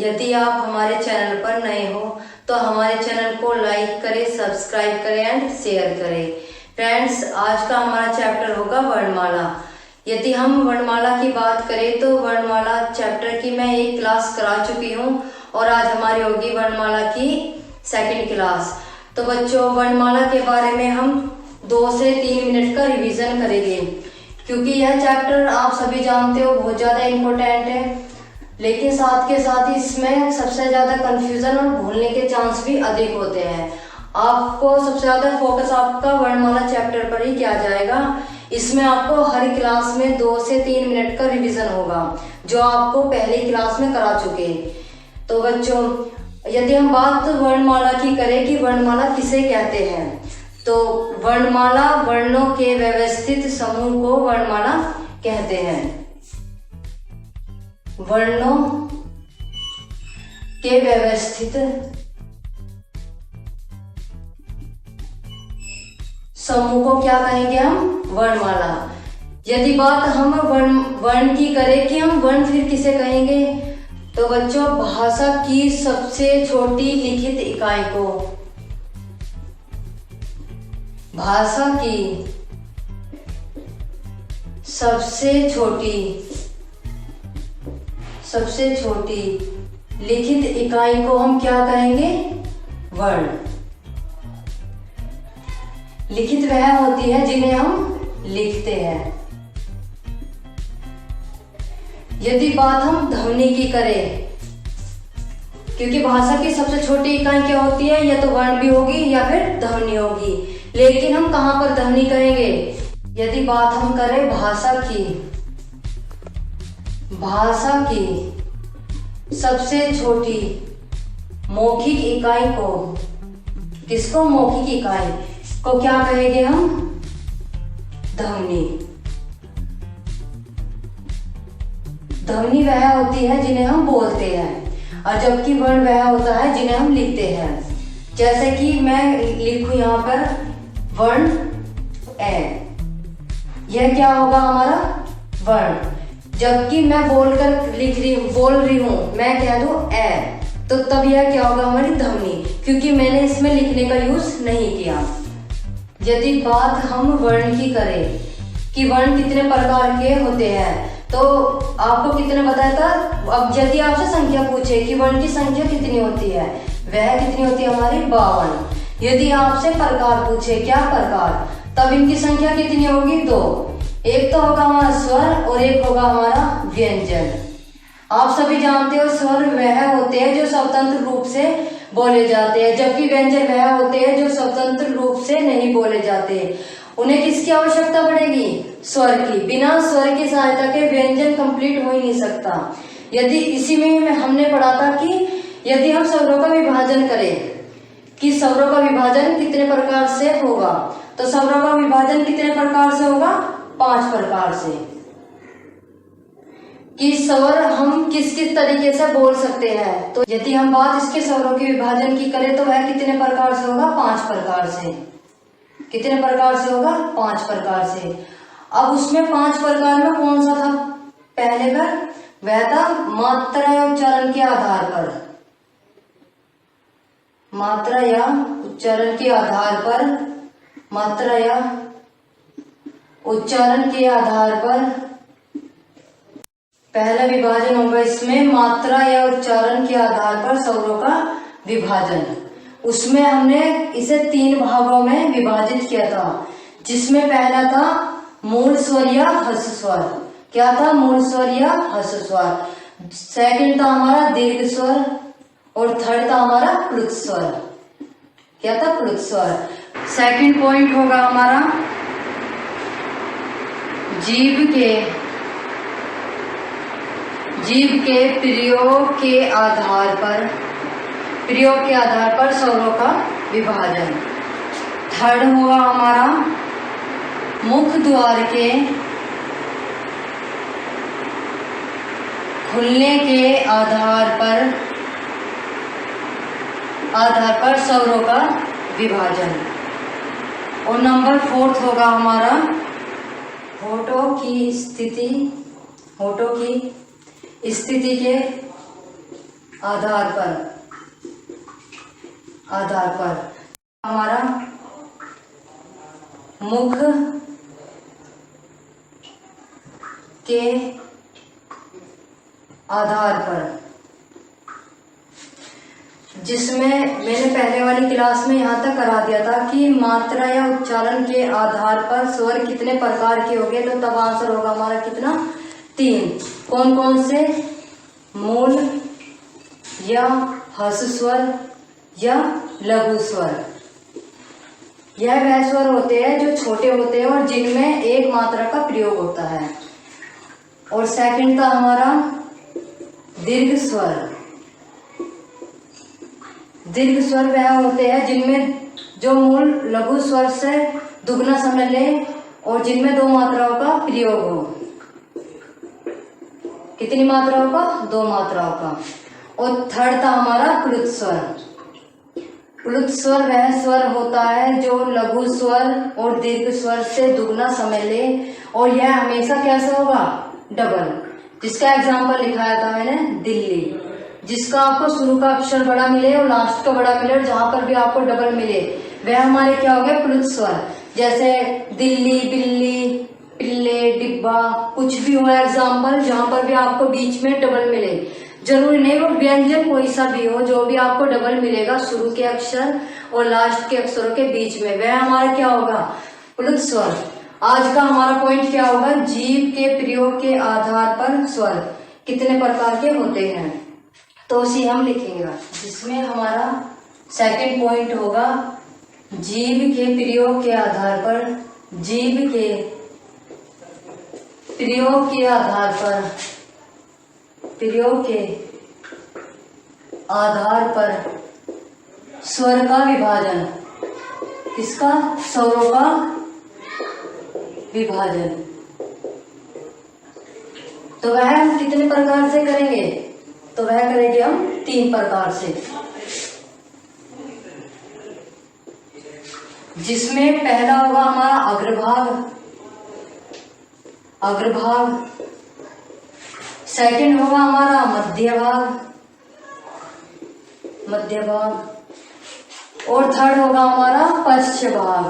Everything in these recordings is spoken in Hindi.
यदि आप हमारे चैनल पर नए हो तो हमारे चैनल को लाइक करें, सब्सक्राइब करें एंड शेयर करें। फ्रेंड्स, आज का हमारा चैप्टर होगा वर्णमाला। यदि हम वर्णमाला की बात करें तो वर्णमाला चैप्टर की मैं एक क्लास करा चुकी हूँ और आज हमारी होगी वर्णमाला की सेकंड क्लास। तो बच्चों, वर्णमाला के बारे में हम 2 से 3 मिनट का रिवीजन करेंगे, क्योंकि यह चैप्टर आप सभी जानते हो बहुत ज़्यादा इम्पोर्टेंट है, लेकिन साथ के साथ इसमें सबसे ज़्यादा कंफ्यूजन और भूलने के चांस भी अधिक होते हैं। आपको सबसे ज़्यादा फोकस आपका वर्णमाला चैप्टर पर ही किया जाएगा। इसमें आपको हर क्लास में 2 से 3 मिनट का रिवीजन होगा, जो आपको पहली क्लास में करा चुके। तो बच्चों, यदि हम बात वर्णमाला की करें कि वर्णमाला किसे कहते हैं, तो वर्णमाला वर्णों के व्यवस्थित समूह को वर्णमाला कहते हैं। वर्णों के व्यवस्थित समूह को क्या कहेंगे हम? वर्णमाला। यदि बात हम वर्ण की करें कि हम वर्ण फिर किसे कहेंगे, तो बच्चों, भाषा की सबसे छोटी लिखित इकाई को, भाषा की सबसे छोटी लिखित इकाई को हम क्या कहेंगे? वर्ण। लिखित वह होती है जिन्हें हम लिखते हैं। यदि बात हम ध्वनि की करें, क्योंकि भाषा की सबसे छोटी इकाई क्या होती है, या तो वर्ण भी होगी या फिर ध्वनि होगी, लेकिन हम कहां पर ध्वनि कहेंगे? यदि बात हम करें भाषा की सबसे छोटी मौखिक इकाई को, किसको? मौखिक इकाई को क्या कहेंगे हम? ध्वनि। ध्वनि वह होती है जिन्हें हम बोलते हैं, और जबकि वर्ण वह होता है जिन्हें हम लिखते हैं। जैसे कि मैं लिखूं यहाँ पर वर्ण ए, यह क्या होगा? हमारा वर्ण। जबकि मैं बोल रही हूं, मैं कह दूं ए, तो तब यह क्या होगा? हमारी ध्वनि, क्योंकि मैंने इसमें लिखने का यूज नहीं किया। यदि बात हम वर्ण की करें कि वर्ण कितने प्रकार के होते हैं, तो आपको कितने बताया था? अब यदि आपसे संख्या पूछे कि वर्ण की संख्या कितनी होती है, वह कितनी होती है? हमारी 52। यदि आपसे प्रकार पूछे, क्या प्रकार, तब इनकी संख्या कितनी होगी? 2। एक तो होगा हमारा स्वर और एक होगा हमारा व्यंजन। आप सभी जानते हो स्वर वह होते हैं जो स्वतंत्र रूप से बोले जाते हैं, जबकि व्यंजन वह होते हैं जो स्वतंत्र रूप से नहीं बोले जाते। उन्हें किसकी आवश्यकता पड़ेगी? स्वर की। बिना स्वर की सहायता के व्यंजन कंप्लीट हो ही नहीं सकता। यदि इसी में हमने पढ़ा था कि यदि हम स्वरों का विभाजन करें कि स्वरों का विभाजन कितने प्रकार से होगा, तो स्वरों का विभाजन कितने प्रकार से होगा? 5 प्रकार से। कि स्वर हम किस किस तरीके से बोल सकते हैं, तो यदि हम बात इसके स्वरों के विभाजन की करें तो वह कितने प्रकार से होगा? 5 प्रकार से। कितने प्रकार से होगा? 5 प्रकार से। अब उसमें 5 प्रकार में कौन सा था पहले का? वह था मात्रा या उच्चारण के आधार पर। मात्रा या उच्चारण के आधार पर, मात्रा या उच्चारण के आधार पर पहला विभाजन होगा इसमें मात्रा या उच्चारण के आधार पर स्वरों का विभाजन। उसमें हमने इसे 3 भागों में विभाजित किया था, जिसमें पहला था मूल स्वर या ह्रस्व स्वर। क्या था? मूल स्वर या ह्रस्व स्वर। सेकंड था हमारा दीर्घ स्वर, और थर्ड था हमारा प्लुत स्वर। क्या था? प्लुत स्वर। सेकंड पॉइंट होगा हमारा जीभ के प्रयोग के आधार पर स्वरों का विभाजन। थर्ड हुआ हमारा मुख द्वार के खुलने के आधार पर स्वरों का विभाजन। और नंबर 4 होगा हमारा होठों की स्थिति के आधार पर हमारा मुख के आधार पर, जिसमें मैंने पहले वाली क्लास में यहाँ तक करा दिया था कि मात्रा या उच्चारण के आधार पर स्वर कितने प्रकार के होंगे, तो तब आंसर होगा हमारा कितना, 3। कौन कौन से, मूल या ह्रस्व स्वर या लघु स्वर। यह वह स्वर होते हैं जो छोटे होते हैं और जिनमें एक मात्रा का प्रयोग होता है। और सेकंड था हमारा दीर्घ स्वर। दीर्घ स्वर वह होते हैं जिनमें जो मूल लघु स्वर से दुगना समय ले और जिनमें 2 मात्राओं का प्रयोग हो। कितनी मात्राओं का, 2 मात्राओं का। और थर्ड था हमारा प्लुत स्वर। प्लुत स्वर वह स्वर होता है जो लघु स्वर और दीर्घ स्वर से दुगना समय ले और यह हमेशा कैसा होगा, डबल। जिसका एग्जाम्पल लिखाया था मैंने, दिल्ली, जिसका आपको शुरू का अक्षर बड़ा मिले और लास्ट का बड़ा मिले और जहां पर भी आपको डबल मिले वह हमारे क्या हो गए, प्लुत स्वर। जैसे दिल्ली, बिल्ली, पिल्ले, डिब्बा, कुछ भी हुआ एग्जाम्पल जहां पर भी आपको बीच में डबल मिले। जरूरी नहीं वो व्यंजन कोई सा भी हो, जो भी आपको डबल मिलेगा शुरू के अक्षर और लास्ट के अक्षरों के बीच में, वह हमारा क्या होगा, प्लुत स्वर। आज का हमारा पॉइंट क्या होगा, जीव के प्रयोग के आधार पर स्वर कितने प्रकार के होते हैं, तो उसी हम लिखेंगे। जिसमें हमारा सेकंड पॉइंट होगा जीव के प्रयोग के आधार पर, जीव के प्रयोग के आधार पर, प्रयोग के आधार पर स्वर का विभाजन। किसका, स्वरों का विभाजन। तो वह हम कितने प्रकार से करेंगे, तो वह करेंगे हम 3 प्रकार से। जिसमें पहला होगा हमारा अग्रभाग, अग्रभाग। सेकंड होगा हमारा मध्य भाग, मध्य भाग। और थर्ड होगा हमारा पश्च भाग।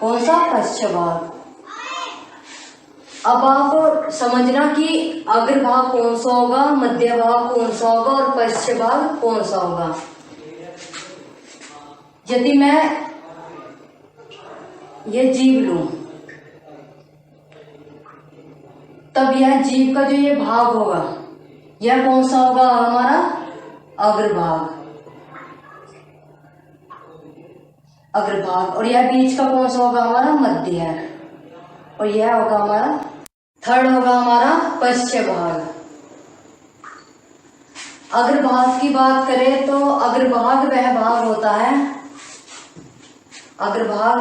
कौन सा, पश्च भाग। अब आप समझना कि अग्रभाग कौन सा होगा, मध्य भाग कौन सा होगा और पश्च भाग कौन सा होगा। यदि मैं ये जीव लूं तब यह जीव का जो ये भाग होगा यह कौन सा होगा, हमारा अग्रभाग, अग्रभाग। और यह बीच का कौन सा होगा, हमारा मध्य। और यह होगा हमारा थर्ड होगा हमारा पश्च भाग। अग्रभाग की बात करें तो अग्रभाग वह भाग होता है, अग्रभाग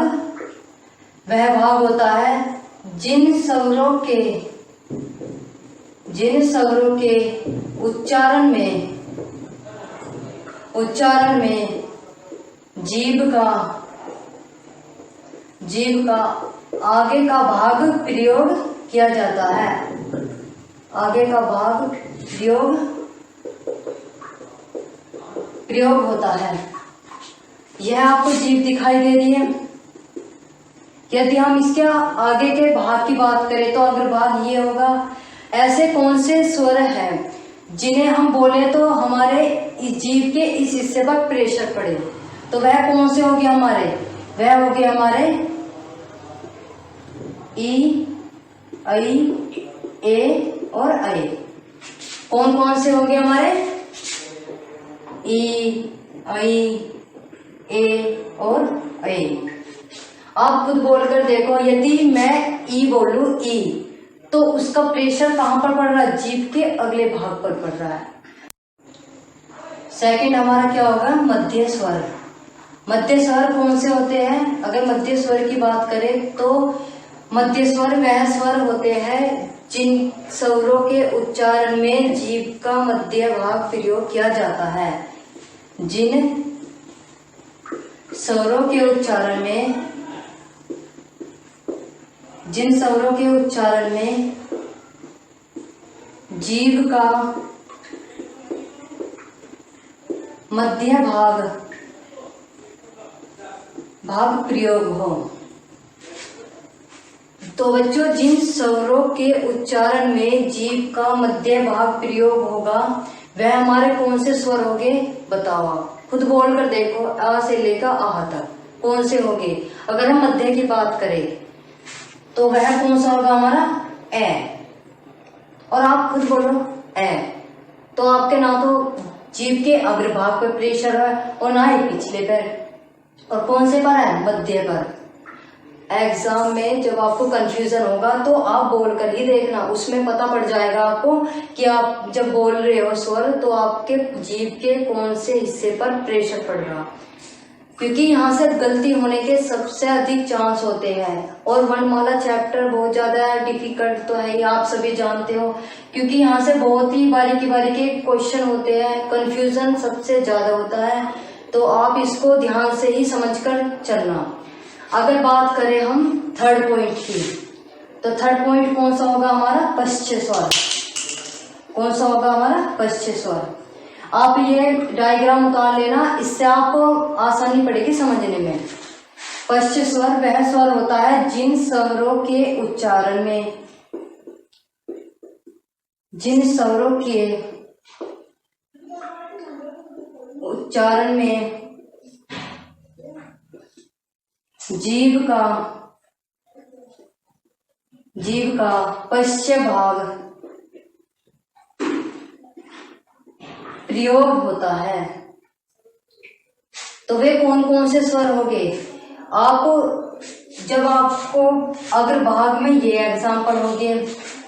वह भाग होता है जिन स्वरों के उच्चारण में जीभ का आगे का भाग प्रयोग किया जाता है, आगे का भाग प्रयोग होता है। यह आपको जीभ दिखाई दे रही है। यदि हम इसके आगे के भाग की बात करें तो अग्रभाग ये होगा। ऐसे कौन से स्वर हैं जिन्हें हम बोले तो हमारे इस जीभ के इस हिस्से पर प्रेशर पड़े, तो वह कौन से हो गए हमारे, वह हो गए हमारे ई, आई, ए और आई। कौन कौन से हो गए हमारे, ई, आई, ए और आई। आप खुद बोलकर देखो, यदि मैं ई बोलूं ई तो उसका प्रेशर कहां पर पड़ रहा है, जीभ के अगले भाग पर पड़ रहा है। सेकंड हमारा क्या होगा, मध्य स्वर। मध्य स्वर कौन से होते हैं, अगर मध्य स्वर की बात करें तो मध्य स्वर वह स्वर होते हैं जिन स्वरों के उच्चारण में जीभ का मध्य भाग प्रयोग किया जाता है। जिन स्वरों के उच्चारण में जीभ का मध्य भाग प्रयोग हो। तो बच्चों, जिन स्वरों के उच्चारण में जीभ का मध्य भाग प्रयोग होगा वह हमारे कौन से स्वर होंगे, बताओ आप खुद बोल कर देखो। आ से लेकर आह तक कौन से होंगे? अगर हम मध्य की बात करें तो वह कौन सा होगा हमारा? ए। और आप खुद बोलो ए। तो आपके ना तो जीभ के अग्रभाग पर प्रेशर है और ना ही पिछले पर, और कौन से पर है? मध्य पर। एग्जाम में जब आपको कंफ्यूजन होगा तो आप बोल कर ही देखना, उसमें पता पड़ जाएगा आपको कि आप जब बोल रहे हो स्वर तो आपके जीभ के कौन से हिस्से पर प्रेशर पड़ रहा, क्योंकि यहाँ से गलती होने के सबसे अधिक चांस होते हैं। और वर्णमाला चैप्टर बहुत ज्यादा डिफिकल्ट तो है, आप सभी जानते हो, क्योंकि यहाँ से बहुत ही बारीकी बारीकी क्वेश्चन होते हैं, कंफ्यूजन सबसे ज्यादा होता है। तो आप इसको ध्यान से ही समझकर चलना। अगर बात करें हम थर्ड पॉइंट की, तो थर्ड पॉइंट कौन सा होगा हमारा? पश्च स्वर। कौन सा होगा हमारा? पश्च स्वर। आप ये डायग्राम उतार लेना, इससे आपको आसानी पड़ेगी समझने में। पश्च स्वर वह स्वर होता है जिन स्वरों के उच्चारण में जीभ का पश्च भाग प्रयोग होता है। तो वे कौन कौन से स्वर होंगे? जब आपको अग्रभाग में ये एग्जाम्पल होंगे,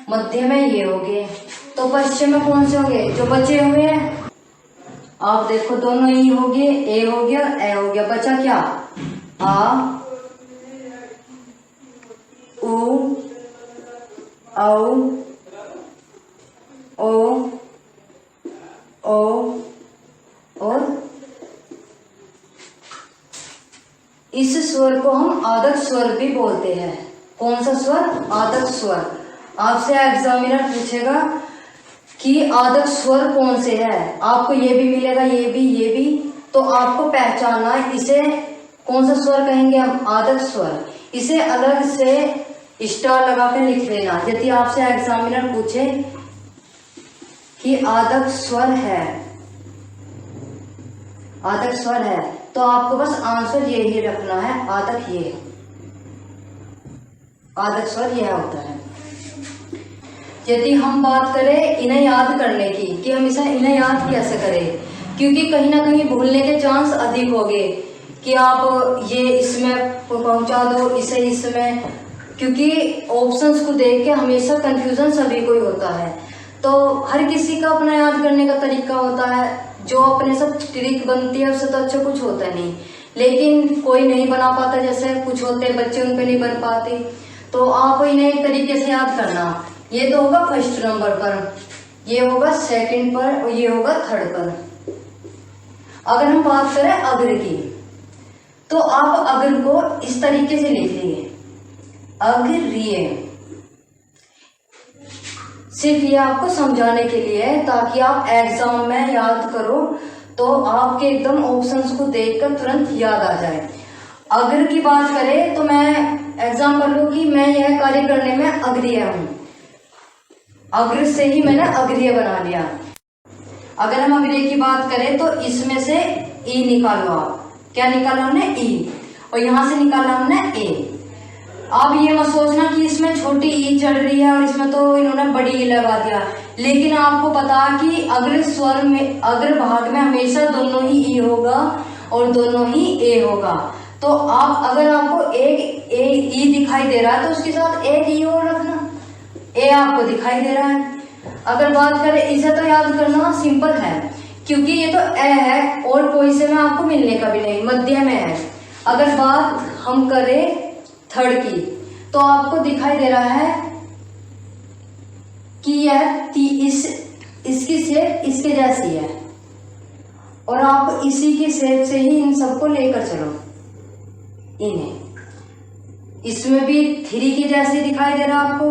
मध्य में ये होंगे, तो पश्चिम में कौन से होंगे? जो बचे हुए हैं आप देखो, दोनों ही हो गए, ए हो गया और ए हो गया। बचा क्या? आ, उ, औ, ओ और इस स्वर को हम आदक स्वर भी बोलते हैं। कौन सा स्वर? आदक स्वर। आपसे एग्जामिनर पूछेगा कि आदक स्वर कौन से है, आपको ये भी मिलेगा, ये भी, तो आपको पहचानना इसे कौन सा स्वर कहेंगे हम? आदक स्वर। इसे अलग से स्टार लगा कर लिख लेना। यदि आपसे एग्जामिनर पूछे कि आदक स्वर है, तो आपको बस आंसर यही रखना है, आदक ये, आदक स्वर यह होता है। यदि हम बात करें इन्हें याद करने की कि हम इन्हें याद कैसे करें, क्योंकि कहीं ना कहीं भूलने के चांस अधिक हो गए कि आप ये इसमें पहुंचा दो, इसे इसमें, क्योंकि ऑप्शंस को देख के हमेशा कंफ्यूजन सभी को ही होता है। तो हर किसी का अपना याद करने का तरीका होता है, जो अपने सब ट्रिक बनती है उससे तो अच्छा कुछ होता नहीं, लेकिन कोई नहीं बना पाता, जैसे कुछ होते बच्चे उन पे नहीं बन पाते। तो आप इन्हें एक तरीके से याद करना। ये तो होगा फर्स्ट नंबर पर, ये होगा सेकंड पर और ये होगा थर्ड पर। अगर हम बात करें अग्र की, तो आप अग्र को इस तरीके से लिख लीजिए, अग्रिय। सिर्फ ये आपको समझाने के लिए है ताकि आप एग्जाम में याद करो तो आपके एकदम ऑप्शंस को देखकर तुरंत याद आ जाए। अग्र की बात करें तो मैं एग्जाम्पल लूं कि मैं यह कार्य करने में अग्रिय हूं, अग्र से ही मैंने अग्रिय बना लिया। अगर हम अग्रिय की बात करें तो इसमें से ई निकालो। आप क्या निकाला हमने? ई, और यहां से निकाला हमने ए। अब ये मत सोचना कि इसमें छोटी ई चढ़ रही है और इसमें तो इन्होंने बड़ी ई लगा दिया, लेकिन आपको पता कि अग्र स्वर में, अग्र भाग में हमेशा दोनों ही ई होगा और दोनों ही ए होगा। तो आप अगर आपको एक ई दिखाई दे रहा है तो उसके साथ एक ई और रखना, ए आपको दिखाई दे रहा है। अगर बात करें इसे तो याद करना सिंपल है, क्योंकि ये तो ए है और कोई से में आपको मिलने का भी नहीं, मध्य में है। अगर बात हम करें थर्ड की, तो आपको दिखाई दे रहा है कि यह इसकी शेप इसके जैसी है और आप इसी की शेप से ही इन सबको लेकर चलो। इन्हें इसमें भी 3 की जैसी दिखाई दे रहा आपको,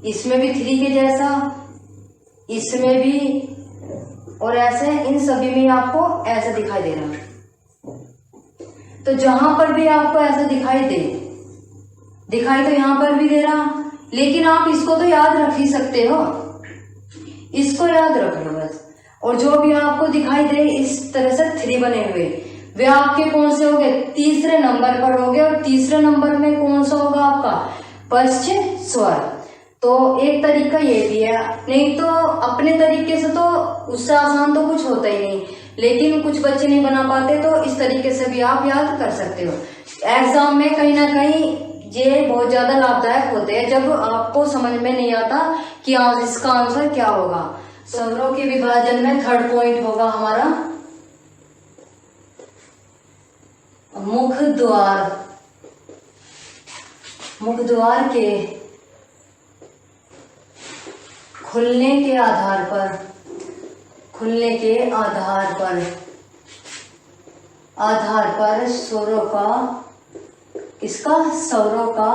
इसमें भी 3 के जैसा, इसमें भी और ऐसे इन सभी में आपको ऐसे दिखाई दे रहा है। तो जहां पर भी आपको ऐसा दिखाई तो यहां पर भी दे रहा, लेकिन आप इसको तो याद रख ही सकते हो, इसको याद रख लो बस। और जो भी आपको दिखाई दे इस तरह से 3 बने हुए, वे आपके कौन से होंगे, तीसरे नंबर पर होंगे। और तीसरे नंबर में कौन सा होगा आपका, पश्च स्वर। तो एक तरीका ये भी है, नहीं तो अपने तरीके से तो उससे आसान तो कुछ होता ही नहीं, लेकिन कुछ बच्चे नहीं बना पाते, तो इस तरीके से भी आप याद कर सकते हो। एग्जाम में कहीं ना कहीं ये बहुत ज्यादा लाभदायक होते हैं जब आपको समझ में नहीं आता कि इसका आंसर क्या होगा। स्वरों के विभाजन में थर्ड पॉइंट होगा हमारा मुख द्वार। मुख द्वार के खुलने के आधार पर स्वरों का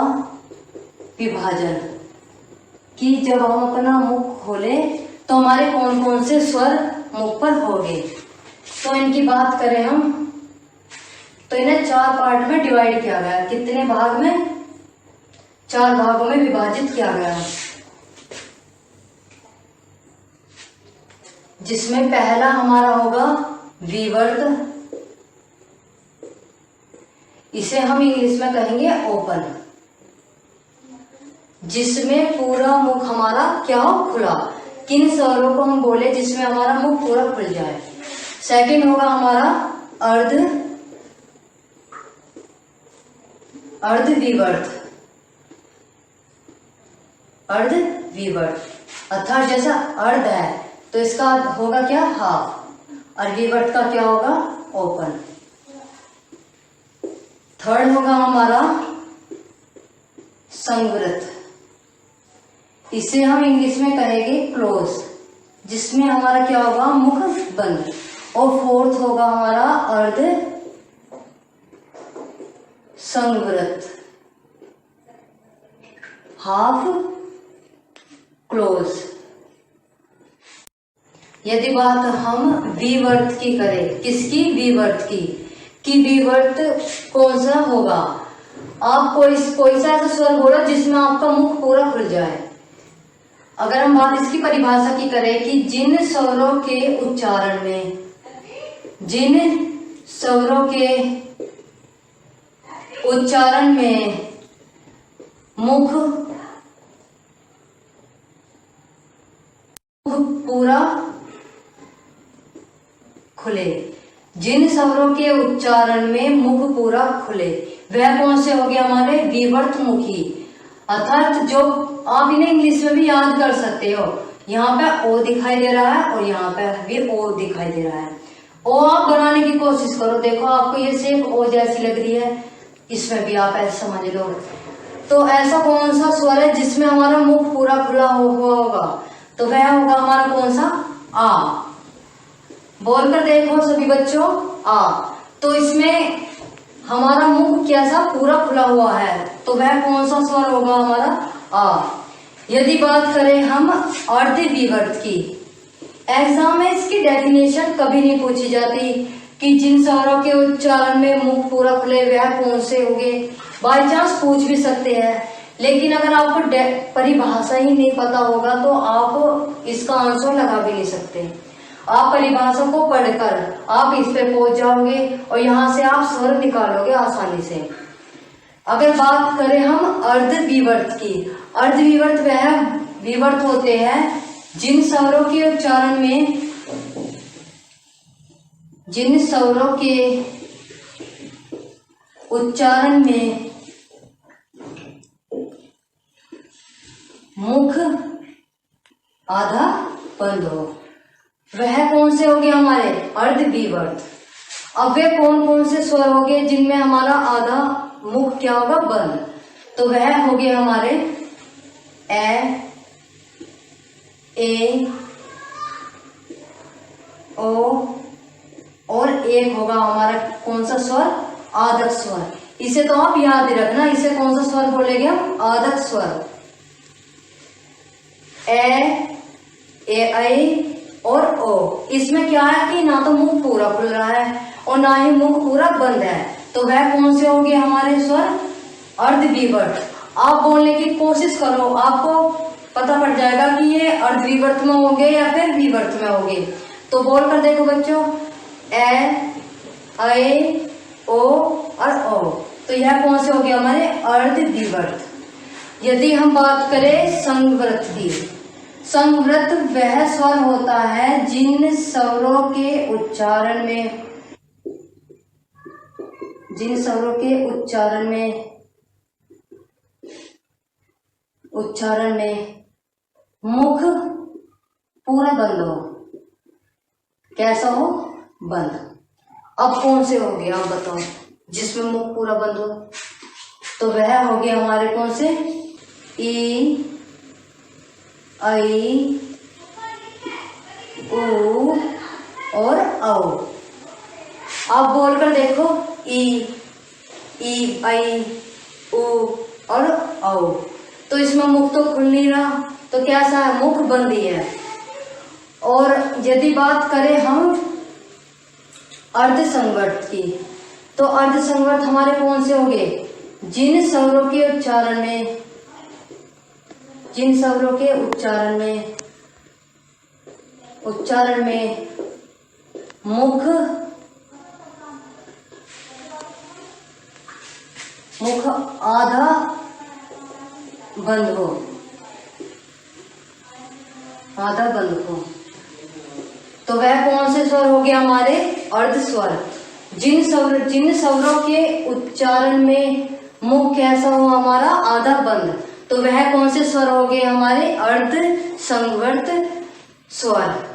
विभाजन, कि जब हम अपना मुख खोले तो हमारे कौन कौन से स्वर मुख पर होंगे। तो इनकी बात करें हम तो इन्हें 4 पार्ट में डिवाइड किया गया। कितने भाग में, 4 भागों में विभाजित किया गया है, जिसमें पहला हमारा होगा विवर्त, इसे हम इंग्लिश में कहेंगे ओपन, जिसमें पूरा मुख हमारा क्या हो, खुला। किन स्वरों को हम बोले जिसमें हमारा मुख पूरा खुल जाए। सेकंड होगा हमारा अर्धविवर्त, अर्थात जैसा अर्ध है तो इसका होगा क्या, हाफ, और विवर्त का क्या होगा, ओपन। थर्ड होगा हमारा संवृत, इसे हम इंग्लिश में कहेंगे क्लोज, जिसमें हमारा क्या होगा, मुख बंद। और फोर्थ होगा हमारा अर्ध संवृत, हाफ क्लोज। यदि बात हम विवर्त की करें, किसकी, विवर्त की, कि विवर्त कौन सा होगा। आप कोई सा ऐसा स्वर बोलो जिसमें आपका मुख पूरा खुल जाए। अगर हम बात इसकी परिभाषा की करें कि जिन स्वरों के उच्चारण में मुख पूरा खुले, जिन स्वरों के उच्चारण में मुख पूरा खुले, वह कौन से हो गए हमारे, विवर्त मुखी। अर्थात जो आप इन्हें इंग्लिश में भी याद कर सकते हो, यहाँ पे ओ दिखाई दे रहा है और यहाँ पे भी ओ दिखाई दे रहा है। ओ आप बनाने की कोशिश करो, देखो आपको ये सेम ओ जैसी लग रही है, इसमें भी आप ऐसे समझ लो। तो ऐसा कौन सा स्वर है जिसमें हमारा मुख पूरा खुला हुआ होगा, तो वह होगा हमारा कौन सा, आ। बोलकर देखो सभी बच्चों, आ। तो इसमें हमारा मुख कैसा, पूरा खुला हुआ है, तो वह कौन सा स्वर होगा हमारा, आ। यदि बात करें हम अर्धविवर्त की, एग्जाम में इसकी डेफिनेशन कभी नहीं पूछी जाती कि जिन स्वरों के उच्चारण में मुख पूरा खुले वह कौन से होंगे। बाई चांस पूछ भी सकते हैं, लेकिन अगर आपको परिभाषा ही नहीं पता होगा तो आप इसका आंसर लगा भी नहीं सकते। आप परिभाषा को पढ़कर आप इस पे पहुंच जाओगे और यहाँ से आप स्वर निकालोगे आसानी से। अगर बात करें हम अर्धविवर्त की, अर्धविवर्त वह विवर्त होते हैं जिन स्वरों के उच्चारण में मुख आधा बंद हो, वह कौन से हो गए हमारे, अर्धविवर्त। अब वे कौन कौन से स्वर हो गए जिनमें हमारा आधा मुख क्या होगा, बंद, तो वह हो गए हमारे ए, ओ, और एक होगा हमारा कौन सा स्वर, आदक स्वर। इसे तो आप याद रखना, इसे कौन सा स्वर बोलेंगे हम, आदक स्वर। ए, आई, और ओ। इसमें क्या है कि ना तो मुख पूरा खुल रहा है और ना ही मुख पूरा बंद है, तो वह कौन से होंगे हमारे स्वर? अर्धविवर्त। आप बोलने की कोशिश करो, आपको पता पड़ जाएगा कि ये अर्धविवर्त में होंगे या फिर विवर्त में होंगे। तो बोल कर देखो बच्चों, ए, ऐ, ओ और ओ। तो यह कौन से हो गए हमारे? अर्धविवर्त। यदि हम बात करें संवृत की, संवृत वह स्वर होता है जिन स्वरों के उच्चारण में मुख पूरा बंद हो। कैसा हो? बंद। अब कौन से हो गए आप बताओ जिसमें मुख पूरा बंद हो? तो वह हो गए हमारे कौन से? ई, ऐ, उ और औ। आप बोलकर देखो, ई, ऐ, उ और औ। तो इसमें मुख तो खुल नहीं रहा, तो कैसा है? मुख बंद ही है। और यदि बात करें हम अर्धसंवर्त की, तो अर्धसंवर्त हमारे कौन से होंगे? जिन स्वरों के उच्चारण में मुख आधा बंद हो, तो वह कौन से स्वर हो गया हमारे? अर्धस्वर। जिन स्वरों के उच्चारण में मुख कैसा हो हमारा? आधा बंद, तो वह कौन से स्वर हो गए हमारे? अर्धसंवर्त स्वर।